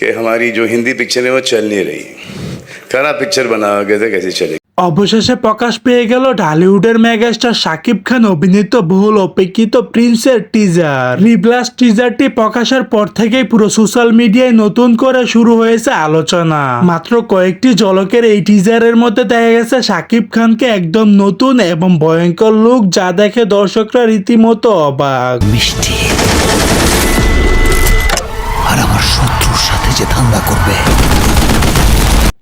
कि हमारी जो हिंदी पिक्चर है वो चल नहीं रही, खराब पिक्चर बनाओगे तो कैसे चलेगी। অবশেষে প্রকাশ পেয়ে গেল ঢালিউডের মেগাস্টার শাকিব খান অভিনীত বহুল অপেক্ষিত প্রিন্সের টিজার। রিব্লাস টিজারটি প্রকাশের পর থেকেই পুরো সোশ্যাল মিডিয়ায় নতুন করে শুরু হয়েছে আলোচনা। মাত্র কয়েকটি ঝলকের এই টিজারের মধ্যে দেখা গেছে শাকিব খানকে একদম নতুন এবং ভয়ঙ্কর লুক, যা দেখে দর্শকরা রীতিমতো অবাক। মিষ্টি আর আমার শত্রুর সাথে যে ধান্দা করবে।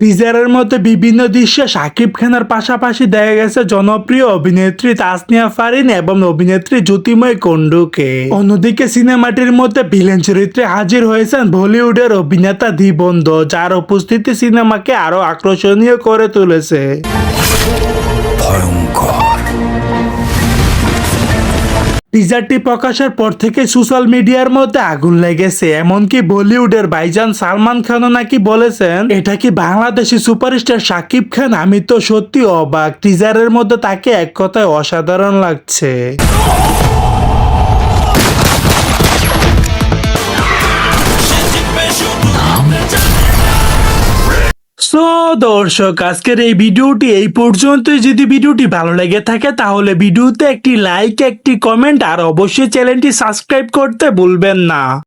টিজারের মধ্যে বিভিন্ন দৃশ্যে শাকিব খানের পাশাপাশি দেখা গেছে জনপ্রিয় অভিনেত্রী তাসনিয়া ফারিন এবং অভিনেত্রী জ্যোতিময় কুন্ডুকে। অন্যদিকে সিনেমাটির মধ্যে ভিলেন চরিত্রে হাজির হয়েছেন বলিউডের অভিনেতা ধীবন্ধ, যার উপস্থিতি সিনেমাকে আরো আকর্ষণীয় করে তুলেছে। টিজারটি প্রকাশের পর থেকে সোশ্যাল মিডিয়ার মধ্যে আগুন লেগেছে। এমনকি বলিউডের ভাইজান সালমান খানও নাকি বলেছেন, এটা কি বাংলাদেশি সুপারস্টার শাকিব খান? আমি তো সত্যি অবাক। টিজারের মধ্যে তাকে এক কথায় অসাধারণ লাগছে। সো দর্শক, আজকের এই ভিডিওটি এই পর্যন্তই। যদি ভিডিওটি ভালো লেগে থাকে তাহলে ভিডিওতে একটি লাইক, একটি কমেন্ট আর অবশ্যই চ্যানেলটি সাবস্ক্রাইব করতে ভুলবেন না।